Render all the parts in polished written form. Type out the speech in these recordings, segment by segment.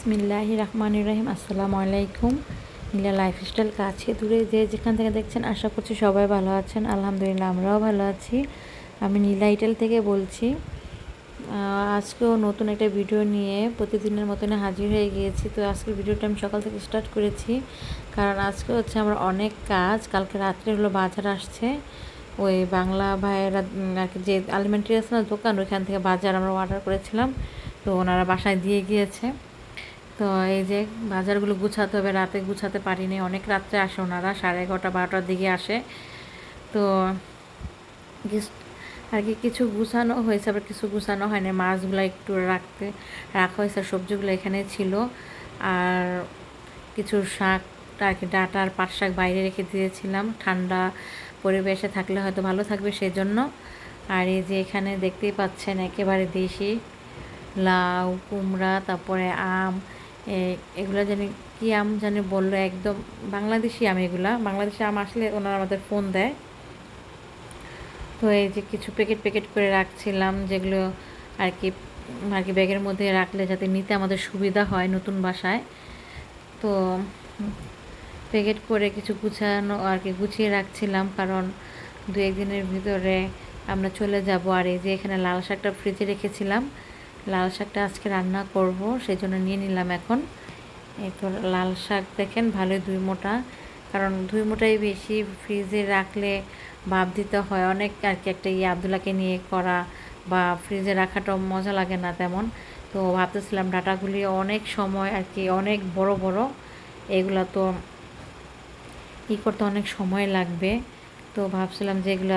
বিসমিল্লাহির রহমানির রহিম। আসসালামু আলাইকুম। নীলা লাইফস্টাইল কাছে দূরে যে যেখান থেকে দেখছেন আশা করছি সবাই ভালো আছেন। আলহামদুলিল্লাহ আমরাও ভালো আছি। আমি নীলা ইটেল থেকে বলছি। আজকেও নতুন একটা ভিডিও নিয়ে প্রতিদিনের মতন হাজির হয়ে গিয়েছি। তো আজকের ভিডিওটা আমি সকাল থেকে স্টার্ট করেছি, কারণ আজকে হচ্ছে আমার অনেক কাজ। কালকে রাত্রে হলো বাজার আসছে, ওই বাংলা ভাইয়েরা আর কি যে আলিমেন্টারি আছে না দোকান, ওইখান থেকে বাজার আমরা অর্ডার করেছিলাম, তো ওনারা বাসায় দিয়ে গিয়েছে। তো এই যে বাজারগুলো গুছাতে হবে, রাতে গুছাতে পারিনি, অনেক রাত্রে আসে ওনারা, 11:30 12টার দিকে আসে। তো আর কি কিছু গুছানো হয়েছে, আবার কিছু গুছানো হয়নি। মাছগুলো একটু রাখা হয়েছে, সবজিগুলো এখানে ছিল। আর কিছু শাকটা আর কি ডাঁটা আর পাট শাক বাইরে রেখে দিয়েছিলাম, ঠান্ডা পরিবেশে থাকলে হয়তো ভালো থাকবে সেজন্য। আর এই যে এখানে দেখতেই পাচ্ছেন একেবারে দেশি লাউ, কুমড়া, তারপরে আম, এগুলো জানি কী আম জানি বললো, একদম বাংলাদেশি আম। এগুলা বাংলাদেশি আম আসলে ওনারা আমাদের ফোন দেয়। তো এই যে কিছু প্যাকেট প্যাকেট করে রাখছিলাম, যেগুলো আর কি ব্যাগের মধ্যে রাখলে যাতে নিতে আমাদের সুবিধা হয় নতুন বাসায়। তো প্যাকেট করে কিছু গুছানো আর কি গুছিয়ে রাখছিলাম, কারণ 2-1 দিনের ভিতরে আমরা চলে যাব। আর এই যে এখানে লাল শাকটা ফ্রিজে রেখেছিলাম, লাল শাকটা আজকে রান্না করব, সেই জন্য নিয়ে নিলাম এখন। এই তো লাল শাক দেখেন ভালোই 2 মোটা, কারণ 2 মোটাই বেশি। ফ্রিজে রাখলে ভাপ দিতে হয় অনেক আর কি, একটা আবদুল্লাকে নিয়ে করা বা ফ্রিজে রাখাটাও মজা লাগে না তেমন। তো ভাবতেছিলাম ডাটাগুলি অনেক সময় আর কি, অনেক বড় বড়, এগুলো তো করতে অনেক সময় লাগবে। তো ভাবছিলাম যে এগুলো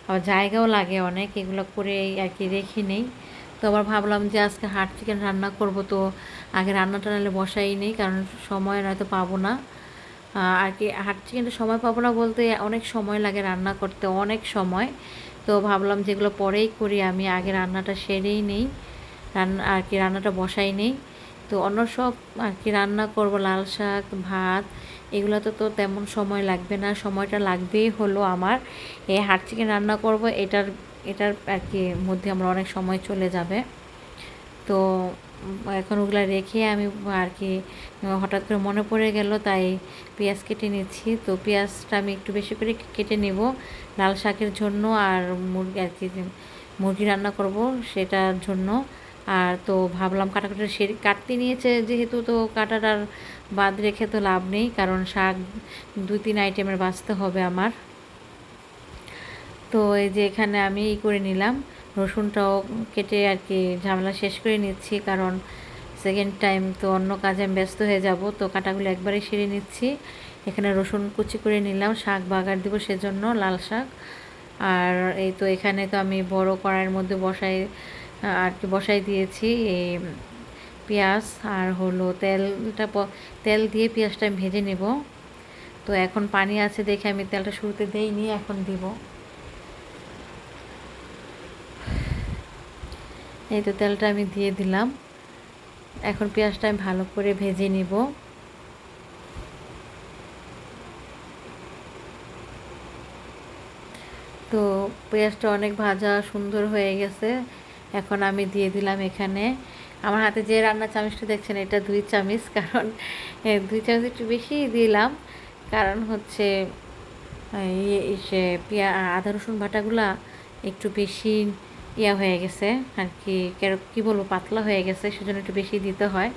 আবার জায়গাও লাগে অনেক, এগুলো করে আর কি রেখে নেই। তো আবার ভাবলাম যে আজকে হাট চিকেন রান্না করব, তো আগে রান্নাটা নাহলে বসাই নেই, কারণ সময় নয়তো পাবো না আর কি। হাট চিকেনটা সময় পাবো না বলতে অনেক সময় লাগে রান্না করতে, অনেক সময়। তো ভাবলাম যেগুলো পরেই করি, আমি আগে রান্নাটা সেরেই নেই, আর কি রান্নাটা বসাই নেই। তো অন্য সব আর কি রান্না করব, লাল শাক, ভাত, এগুলোতে তো তেমন সময় লাগবে না। সময়টা লাগবেই হলো আমার এই হাট চিকেন রান্না করব, এটার আর কি মধ্যে আমার অনেক সময় চলে যাবে। তো এখন ওগুলো রেখে আমি আর কি হঠাৎ করে মনে পড়ে গেল, তাই পেঁয়াজ কেটে নিচ্ছি। তো পেঁয়াজটা আমি একটু বেশি করে কেটে নেব লাল শাকের জন্য, আর মুরগি আর কি মুরগি রান্না করব সেটার জন্য। আর তো ভাবলাম কাটাকুটি কাটতে নিয়েছে যেহেতু, তো কাটাটার বাদ রেখে তো লাভ নেই, কারণ শাক 2-3 আইটেমের বাঁচতে হবে আমার। তো এই যে এখানে আমি করে নিলাম, রসুনটাও কেটে আর কি ঝামেলা শেষ করে নিচ্ছি, কারণ সেকেন্ড টাইম তো অন্য কাজে আমি ব্যস্ত হয়ে যাব। তো কাটাগুলো একবারে সেরে নিচ্ছি। এখানে রসুন কুচি করে নিলাম, শাক বাগার দিব সেজন্য, লাল শাক। আর এই তো এখানে তো আমি বড় কড়াইয়ের মধ্যে আর কি বসাই দিয়েছি এই পেঁয়াজ, আর হলো তেল দিয়ে পেঁয়াজটা আমি ভেজে নেব। তো এখন পানি আছে দেখে আমি তেলটা শুরুতে দেইনি, এখন দিব। এই তো তেলটা আমি দিয়ে দিলাম, এখন পেঁয়াজটা আমি ভালো করে ভেজে নিব। তো পেঁয়াজটা অনেক ভাজা সুন্দর হয়ে গেছে। এখন আমি দিয়ে দিলাম এখানে আমার হাতে যে রান্নার চামচটা দেখছেন, এটা 2 চামচ, কারণ 2 চামচ একটু বেশি দিলাম, কারণ হচ্ছে সে আদা রসুন বাটাগুলা একটু বেশি হয়ে গেছে আর কি, কী বলবো, পাতলা হয়ে গেছে, সেজন্য একটু বেশি দিতে হয়।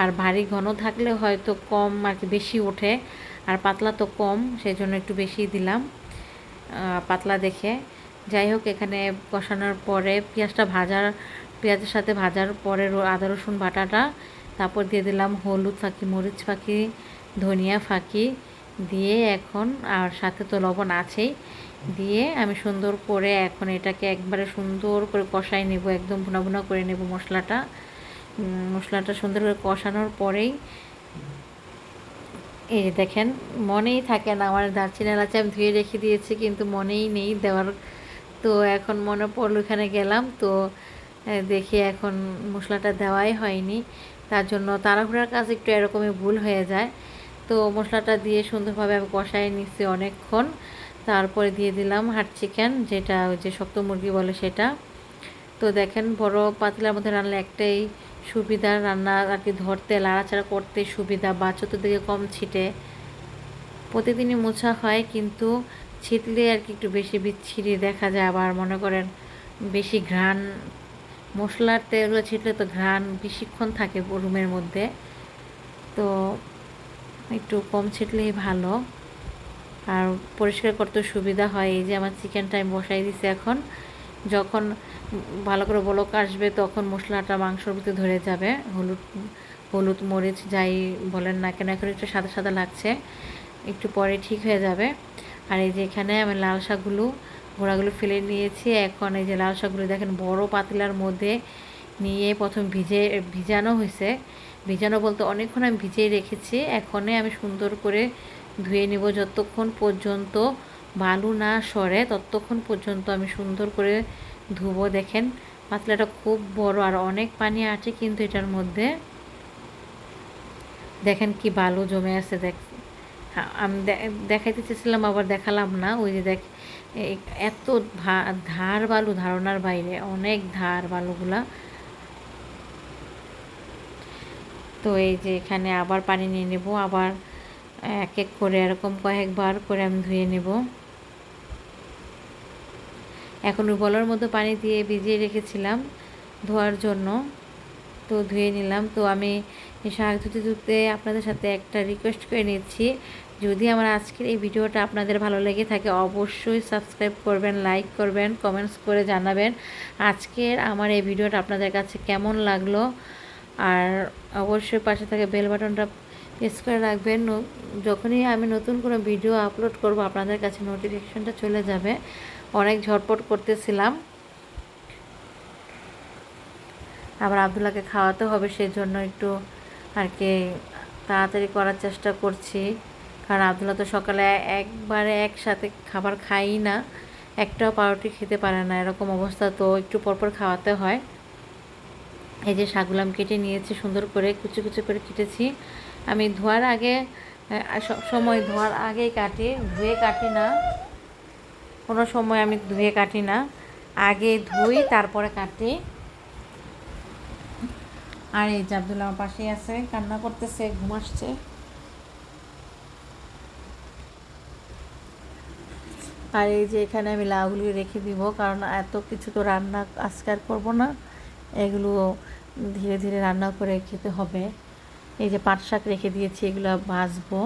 আর ভারী ঘন থাকলে হয়তো কম আর কি বেশি ওঠে, আর পাতলা তো কম, সেই জন্য একটু বেশি দিলাম পাতলা দেখে। যাই হোক, এখানে কষানোর পরে পেঁয়াজের সাথে ভাজার পরে আদা রসুন বাটাটা, তারপর দিয়ে দিলাম হলুদ ফাঁকি, মরিচ ফাঁকি, ধনিয়া ফাঁকি দিয়ে এখন, আর সাথে তো লবণ আছেই, দিয়ে আমি সুন্দর করে এখন এটাকে একবারে সুন্দর করে কষাই নেব, একদম ভুনা ভুনা করে নেব মশলাটা সুন্দর করে কষানোর পরেই এই যে দেখেন, মনেই থাকে না আমার দারচিনি এলাচি আমি ধুয়ে রেখে দিয়েছি, কিন্তু মনেই নেই দেওয়ার। তো এখন মনে পড়লো, এখানে গেলাম তো দেখি এখন মশলাটা দেওয়াই হয়নি, তার জন্য তাড়াহুড়ার কাজ একটু এরকমই ভুল হয়ে যায়। তো মশলাটা দিয়ে সুন্দরভাবে আমি কষাই নিচ্ছি অনেকক্ষণ। তারপরে দিয়ে দিলাম হাট চিকেন, যেটা ওই যে শক্ত মুরগি বলে সেটা। তো দেখেন বড় পাতিলার মধ্যে রান্নালে একটাই সুবিধা, রান্না আর কি ধরতে লাড়াচাড়া করতে সুবিধা, বা চতুর্দিকে কম ছিটে। প্রতিদিনই মোছা হয় কিন্তু ছিটলে আর কি একটু বেশি বিচ্ছিরি দেখা যায়। আবার মনে করেন বেশি ঘ্রাণ, মশলার তেলগুলো ছিটলে তো ঘ্রাণ বেশিক্ষণ থাকে রুমের মধ্যে, তো একটু কম ছিটলেই ভালো। আর পরিষ্কার করতে সুবিধা হয়। এই যে আমার চিকেনটা আমি বসাই দিছি, এখন যখন ভালো করে বলক আসবে তখন মশলাটা মাংসর ভিতরে ধরে যাবে। হলুদ হলুদ মরিচ যাই বলেন না কেন, এখন একটু সাদা সাদা লাগছে, একটু পরে ঠিক হয়ে যাবে। আর এই যে এখানে আমি লাল শাকগুলো গোড়াগুলো ফেলে নিয়েছি। এখন এই যে লাল শাকগুলো দেখেন বড় পাতিলার মধ্যে নিয়ে প্রথম ভিজানো হয়েছে। ভিজানো বলতে অনেকক্ষণ আমি ভিজিয়ে রেখেছি। এখনই আমি সুন্দর করে ধুয়ে নিব, যতক্ষণ পর্যন্ত বালু না সরে ততক্ষণ পর্যন্ত আমি সুন্দর করে ধুবো। দেখেন পাতলাটা খুব বড় আর অনেক পানি আছে কিন্তু এটার মধ্যে, দেখেন কি বালু জমে আছে। আমি দেখাইতে চেয়েছিলাম আবার দেখালাম না। ওই যে এত ধার বালু, ধারণার বাইরে, অনেক ধার বালুগুলা। তো এই যে এখানে আবার পানি নিয়ে নেব, আবার এক এক করে এরকম কয়েকবার করে আমি ধুয়ে নেব। এখন ওই বলার মধ্যে পানি দিয়ে ভিজিয়ে রেখেছিলাম ধোয়ার জন্য, তো ধুয়ে নিলাম। তো আমি শাক ধুতে ধুতে আপনাদের সাথে একটা রিকোয়েস্ট করে নিচ্ছি, যদি আমার আজকের এই ভিডিওটা আপনাদের ভালো লেগে থাকে অবশ্যই সাবস্ক্রাইব করবেন, লাইক করবেন, কমেন্টস করে জানাবেন আজকের আমার এই ভিডিওটা আপনাদের কাছে কেমন লাগলো। আর অবশ্যই পাশে থাকে বেল বাটনটা প্রেস করে রাখবেন, যখনই আমি নতুন কোনো ভিডিও আপলোড করব আপনাদের কাছে নোটিফিকেশনটা চলে যাবে। অনেক ঝটপট করতেছিলাম, আবার আবদুল্লাহকে খাওয়াতে হবে, সেজন্য একটু আর কি তাড়াতাড়ি করার চেষ্টা করছি। কারণ আবদুল্লাহ তো সকালে একবারে একসাথে খাবার খাই না, একটাও পাউরুটি খেতে পারে না, এরকম অবস্থা, তো একটু পরপর খাওয়াতে হয়। এই যে শাকগুলো আমি কেটে নিয়েছি, সুন্দর করে কুচি কুচি করে কেটেছি। আমি ধোয়ার আগে সব সময় ধোয়ার আগেই কাটি, ধুয়ে কাটি না, কোনো সময় আমি ধুয়ে কাটি না, আগে ধুই তারপরে কাটি। আর এই যে আবদুল্লাহ আমার পাশেই আছে, কান্না করতেছে, ঘুম আসছে। আর এই যে এখানে আমি লাউগুলি রেখে দিব, কারণ এত কিছু তো রান্না আজকে আর করবো না, এগুলো ধীরে ধীরে রান্না করে খেতে হবে। এই যে পাট শাক রেখে দিয়েছি, এগুলো ভাজবো।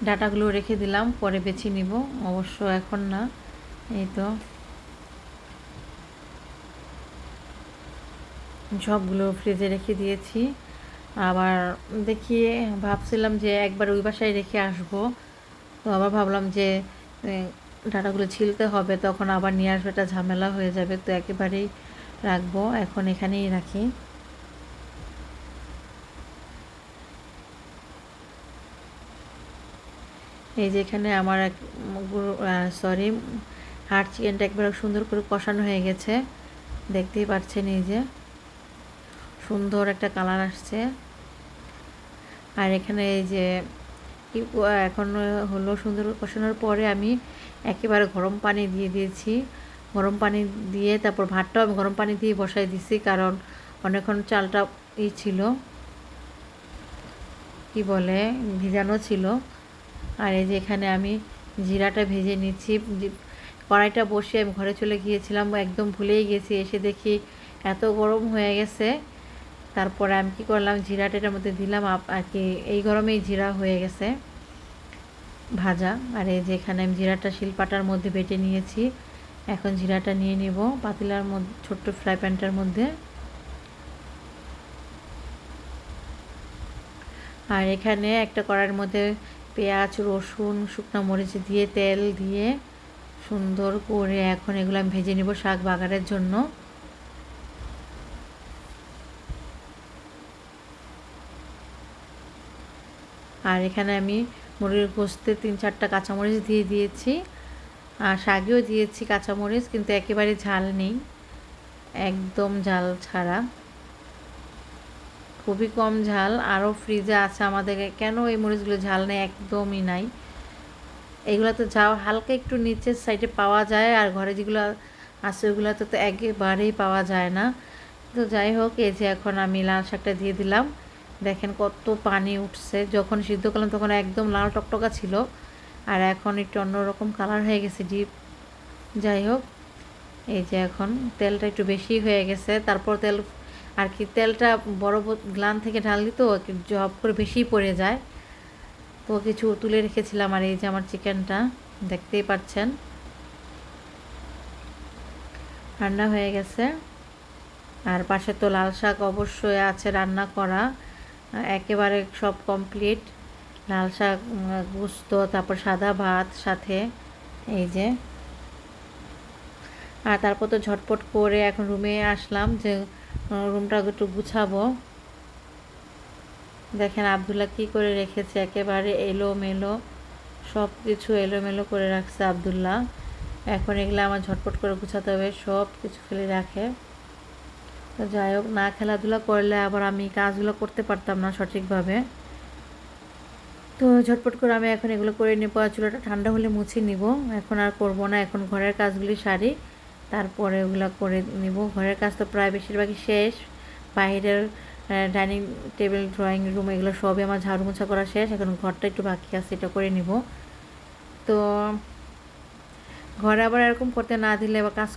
ডাটাগুলো রেখে দিলাম, পরে বেছে নিব, অবশ্য এখন না। এই তো সবগুলো ফ্রিজে রেখে দিয়েছি। আবার দেখি ভাবছিলাম যে একবার ওই বাসায় রেখে আসবো, তো আবার ভাবলাম যে ডাটাগুলো ছিলতে হবে, তখন আবার নিয়ে আসবে, একটা ঝামেলা হয়ে যাবে, তো একেবারেই রাখবো, এখন এখানেই রাখি। এই যে এখানে আমার হাড় চিকেনটা একবার সুন্দর করে কষানো হয়ে গেছে, দেখতেই পাচ্ছেন। এই যে সুন্দর একটা কালার আসছে। আর এখানে এই যে এখন হলো সুন্দর কষানোর পরে আমি একেবারে গরম পানি দিয়ে দিয়েছি। গরম পানি দিয়ে তারপর ভাতটাও আমি গরম পানি দিয়ে বসাই দিছি, কারণ অনেকক্ষণ চালটা ছিল কি বলে ভিজানো ছিল। আর এই যে এখানে আমি জিরাটা ভেজে নিচ্ছি। কড়াইটা বসিয়ে আমি ঘরে চলে গিয়েছিলাম, একদম ভুলেই গেছি, এসে দেখি এত গরম হয়ে গেছে। তারপরে আমি কী করলাম, জিরাটা এটার মধ্যে দিলাম, আর কি এই গরমেই জিরা হয়ে গেছে ভাজা। আর এই যে এখানে আমি জিরাটা শিলপাটার মধ্যে বেটে নিয়েছি, এখন জিরাটা নিয়ে নেব পাতিলার মধ্যে, ছোট্ট ফ্রাই প্যানটার মধ্যে। আর এখানে একটা কড়াইয়ের মধ্যে পেঁয়াজ, রসুন, শুকনো মরিচ দিয়ে তেল দিয়ে সুন্দর করে এখন এগুলো আমি ভেজে নেব শাক বাগারের জন্য। আর এখানে আমি মুরগির গোশতে 3-4টা কাঁচামরিচ দিয়ে দিয়েছি, আর শাকেও দিয়েছি কাঁচামরিচ, কিন্তু একেবারে ঝাল নেই, একদম ঝাল ছাড়া, খুবই কম ঝাল। আরও ফ্রিজে আছে আমাদের, কেন এই মরিচগুলো ঝাল নেই, একদমই নাই। এইগুলো তো যাও হালকা একটু নিচের সাইডে পাওয়া যায়, আর ঘরে যেগুলো আছে ওগুলো তো একেবারেই পাওয়া যায় না। তো যাই হোক, এই যে এখন আমি লাল শাকটা দিয়ে দিলাম। দেখেন কত পানি উঠছে, যখন সিদ্ধ করলাম তখন একদম লাল টকটকা ছিল, আর এখন একটু অন্যরকম কালার হয়ে গেছে ডিপ। যাই হোক, এই যে এখন তেলটা একটু বেশি হয়ে গেছে, তারপর তেল আর কি তেলটা বড় গ্লান থেকে ঢাললি তো জব করে বেশিই পড়ে যায়, তো কিছু তুলে রেখেছিলাম। আর এই যে আমার চিকেনটা দেখতেই পাচ্ছেন রান্না হয়ে গেছে। আর পাশে তো লাল শাক অবশ্যই আছে রান্না করা, একেবারে সব কমপ্লিট। লাল শাক, গোস্ত, তারপর সাদা ভাত সাথে, এই যে। আর তারপর তো ঝটপট করে এখন রুমে আসলাম যে রুমটা একটু গুছাবো। দেখেন আব্দুল্লাহ কি করে রেখেছে, একেবারে এলোমেলো, সব কিছু এলোমেলো করে রাখছে আব্দুল্লাহ। এখন এগুলো আমার ঝটপট করে গুছাতে হবে, সব কিছু ফেলে রাখে। তো যাই হোক, না খেলাধুলা করলে আবার আমি কাজগুলো করতে পারতাম না সঠিকভাবে। তো ঝটপট করে আমি এখন এগুলো করে নেবো, আর চুলাটা ঠান্ডা হলে মুছে নিব। এখন আর করব না, এখন ঘরের কাজগুলি সারি, তারপরে ওগুলো করে নিব। ঘরের কাজ তো প্রায় বেশিরভাগই শেষ। বাইরের ডাইনিং টেবিল, ড্রয়িং রুম, এগুলো সবই আমার ঝাড়ু মোছা করা শেষ। এখন ঘরটা একটু বাকি আছে, এটা করে নিব। তো ঘরে আবার এরকম করতে না দিলে আবার কাজ